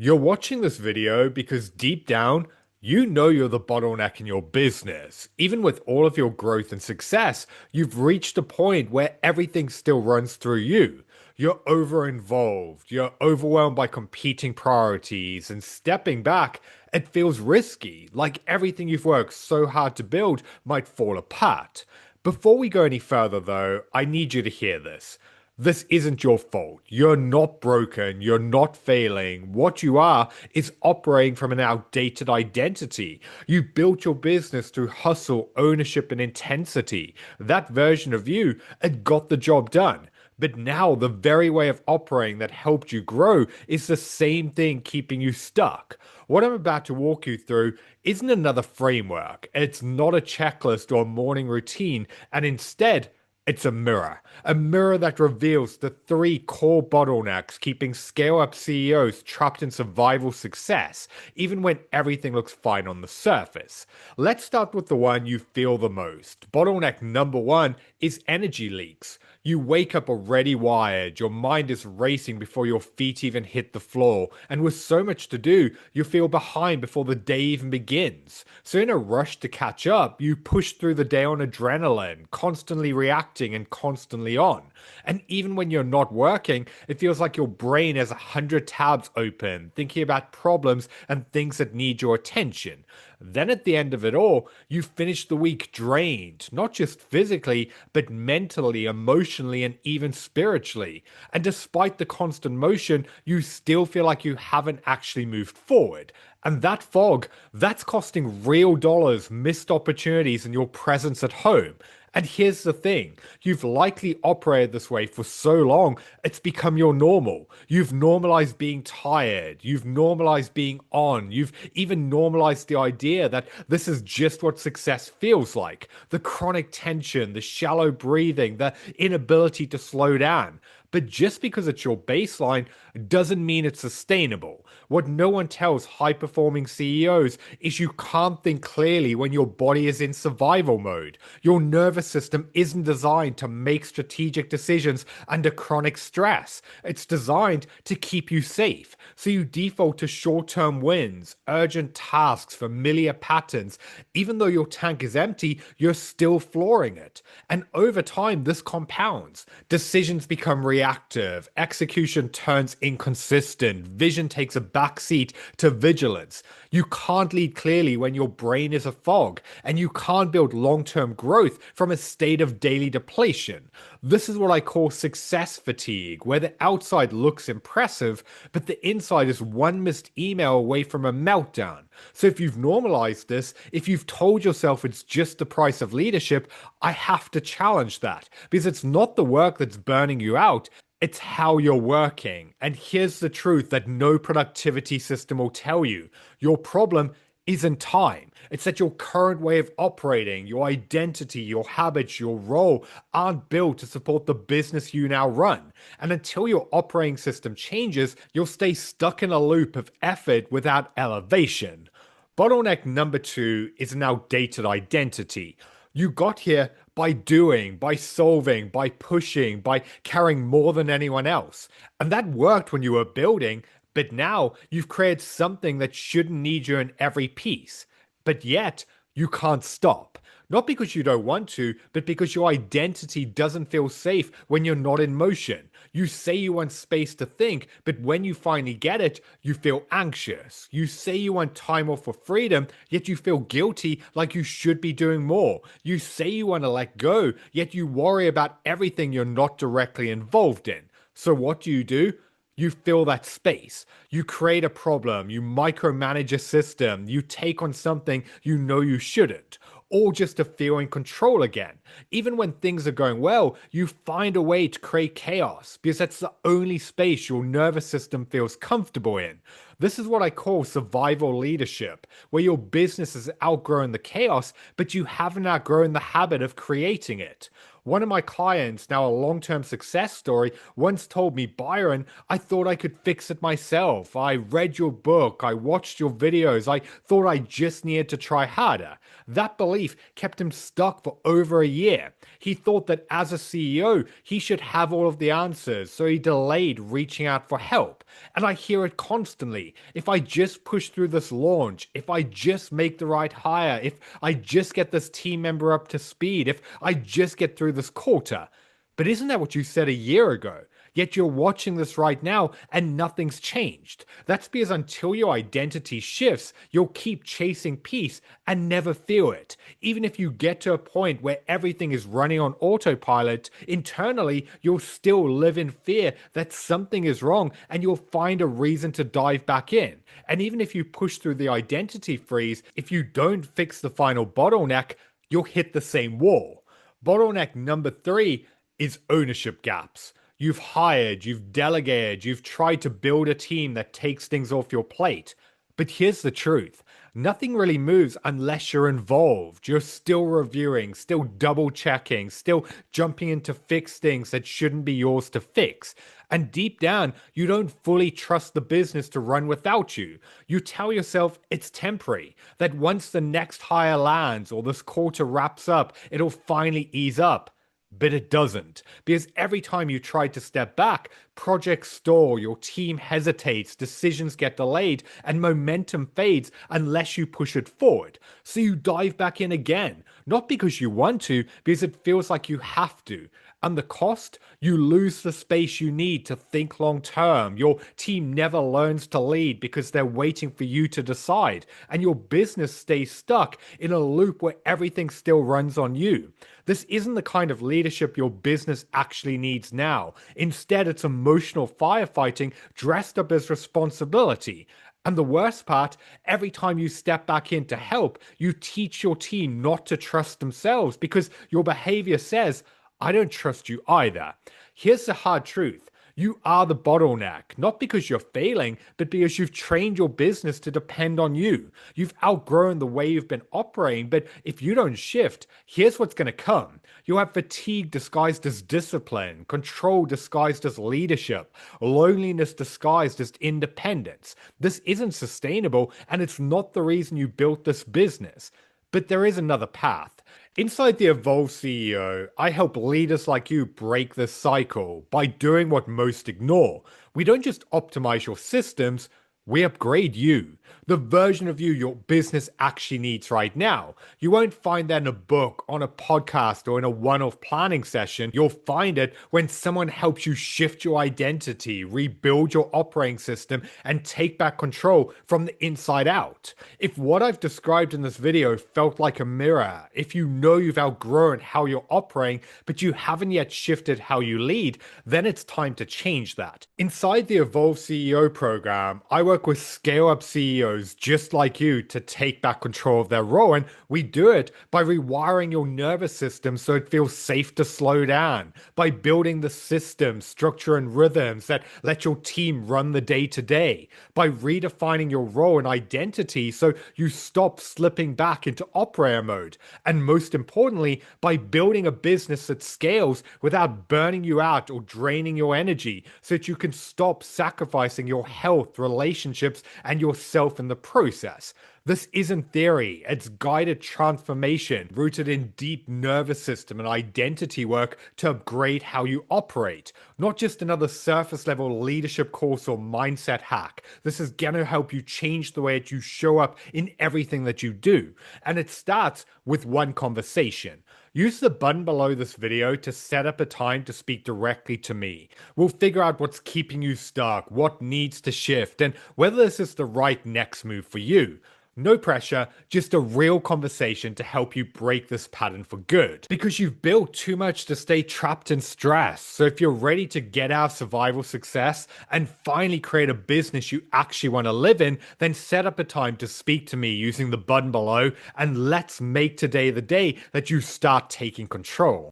You're watching this video because deep down, you know you're the bottleneck in your business. Even with all of your growth and success, you've reached a point where everything still runs through you. You're over involved, you're overwhelmed by competing priorities, and stepping back, it feels risky, like everything you've worked so hard to build might fall apart. Before we go any further, though, I need you to hear this. This isn't your fault. You're not broken. You're not failing. What you are is operating from an outdated identity. You built your business through hustle, ownership, and intensity. That version of you had got the job done. But now the very way of operating that helped you grow is the same thing keeping you stuck. What I'm about to walk you through isn't another framework. It's not a checklist or a morning routine, and instead, it's a mirror that reveals the three core bottlenecks keeping scale up CEOs trapped in survival success, even when everything looks fine on the surface. Let's start with the one you feel the most. Bottleneck number one is energy leaks. You wake up already wired, your mind is racing before your feet even hit the floor, and with so much to do, you feel behind before the day even begins. So, in a rush to catch up, you push through the day on adrenaline, constantly reacting and constantly on. And even when you're not working, it feels like your brain has 100 tabs open, thinking about problems and things that need your attention. Then at the end of it all, you finish the week drained, not just physically, but mentally, emotionally, and even spiritually. And despite the constant motion, you still feel like you haven't actually moved forward. And that fog, that's costing real dollars, missed opportunities, and your presence at home. And here's the thing, you've likely operated this way for so long, it's become your normal. You've normalized being tired, you've normalized being on, you've even normalized the idea that this is just what success feels like. The chronic tension, the shallow breathing, the inability to slow down. But just because it's your baseline doesn't mean it's sustainable. What no one tells high performing CEOs is you can't think clearly when your body is in survival mode. Your nervous system isn't designed to make strategic decisions under chronic stress. It's designed to keep you safe. So you default to short term wins, urgent tasks, familiar patterns. Even though your tank is empty, you're still flooring it. And over time, this compounds. Decisions become reactive, execution turns inconsistent, vision takes a backseat to vigilance. You can't lead clearly when your brain is a fog, and you can't build long term growth from a state of daily depletion. This is what I call success fatigue, where the outside looks impressive, but the inside is one missed email away from a meltdown. So if you've normalized this, if you've told yourself it's just the price of leadership, I have to challenge that because it's not the work that's burning you out. It's how you're working. And here's the truth that no productivity system will tell you. Your problem isn't time. It's that your current way of operating, your identity, your habits, your role aren't built to support the business you now run. And until your operating system changes, you'll stay stuck in a loop of effort without elevation. Bottleneck number two is an outdated identity. You got here by doing, by solving, by pushing, by carrying more than anyone else. And that worked when you were building, but now you've created something that shouldn't need you in every piece. But yet, you can't stop. Not because you don't want to, but because your identity doesn't feel safe when you're not in motion. You say you want space to think, but when you finally get it, you feel anxious. You say you want time off for freedom, yet you feel guilty like you should be doing more. You say you want to let go, yet you worry about everything you're not directly involved in. So what do? You fill that space. You create a problem. You micromanage a system. You take on something you know you shouldn't. All just to feel in control again. Even when things are going well, you find a way to create chaos because that's the only space your nervous system feels comfortable in. This is what I call survival leadership, where your business has outgrown the chaos, but you haven't outgrown the habit of creating it. One of my clients, now a long-term success story, once told me, Byron, I thought I could fix it myself. I read your book, I watched your videos, I thought I just needed to try harder. That belief kept him stuck for over a year. He thought that as a CEO, he should have all of the answers, so he delayed reaching out for help. And I hear it constantly. If I just push through this launch, if I just make the right hire, if I just get this team member up to speed, if I just get through this quarter. But isn't that what you said a year ago? Yet you're watching this right now and nothing's changed. That's because until your identity shifts, you'll keep chasing peace and never feel it. Even if you get to a point where everything is running on autopilot, internally you'll still live in fear that something is wrong and you'll find a reason to dive back in. And even if you push through the identity freeze, if you don't fix the final bottleneck, you'll hit the same wall. Bottleneck number 3 is ownership gaps. You've hired, you've delegated, you've tried to build a team that takes things off your plate. But here's the truth. Nothing really moves unless you're involved. You're still reviewing, still double checking, still jumping in to fix things that shouldn't be yours to fix. And deep down, you don't fully trust the business to run without you. You tell yourself it's temporary, that once the next hire lands or this quarter wraps up, it'll finally ease up. But it doesn't, because every time you try to step back, projects stall, your team hesitates, decisions get delayed, and momentum fades unless you push it forward. So you dive back in again, not because you want to, because it feels like you have to. And the cost? You lose the space you need to think long term. Your team never learns to lead because they're waiting for you to decide. And your business stays stuck in a loop where everything still runs on you. This isn't the kind of leadership your business actually needs now. Instead, it's emotional firefighting dressed up as responsibility. And the worst part, every time you step back in to help, you teach your team not to trust themselves because your behavior says, I don't trust you either. Here's the hard truth. You are the bottleneck, not because you're failing, but because you've trained your business to depend on you. You've outgrown the way you've been operating, but if you don't shift, here's what's going to come. You'll have fatigue disguised as discipline, control disguised as leadership, loneliness disguised as independence. This isn't sustainable, and it's not the reason you built this business. But there is another path. Inside the Evolve CEO, I help leaders like you break this cycle by doing what most ignore. We don't just optimize your systems, we upgrade you. The version of you your business actually needs right now. You won't find that in a book, on a podcast, or in a one-off planning session. You'll find it when someone helps you shift your identity, rebuild your operating system, and take back control from the inside out. If what I've described in this video felt like a mirror, if you know you've outgrown how you're operating, but you haven't yet shifted how you lead, then it's time to change that. Inside the Evolve CEO program, I work with scale-up CEOs just like you to take back control of their role, and we do it by rewiring your nervous system so it feels safe to slow down, by building the systems, structure, and rhythms that let your team run the day-to-day, by redefining your role and identity so you stop slipping back into operator mode, and most importantly, by building a business that scales without burning you out or draining your energy so that you can stop sacrificing your health, relationships, and yourself in the process. This isn't theory, it's guided transformation rooted in deep nervous system and identity work to upgrade how you operate. Not just another surface level leadership course or mindset hack. This is gonna help you change the way that you show up in everything that you do. And it starts with one conversation. Use the button below this video to set up a time to speak directly to me. We'll figure out what's keeping you stuck, what needs to shift, and whether this is the right next move for you. No pressure, just a real conversation to help you break this pattern for good. Because you've built too much to stay trapped in stress. So if you're ready to get out of survival success and finally create a business you actually want to live in, then set up a time to speak to me using the button below, and let's make today the day that you start taking control.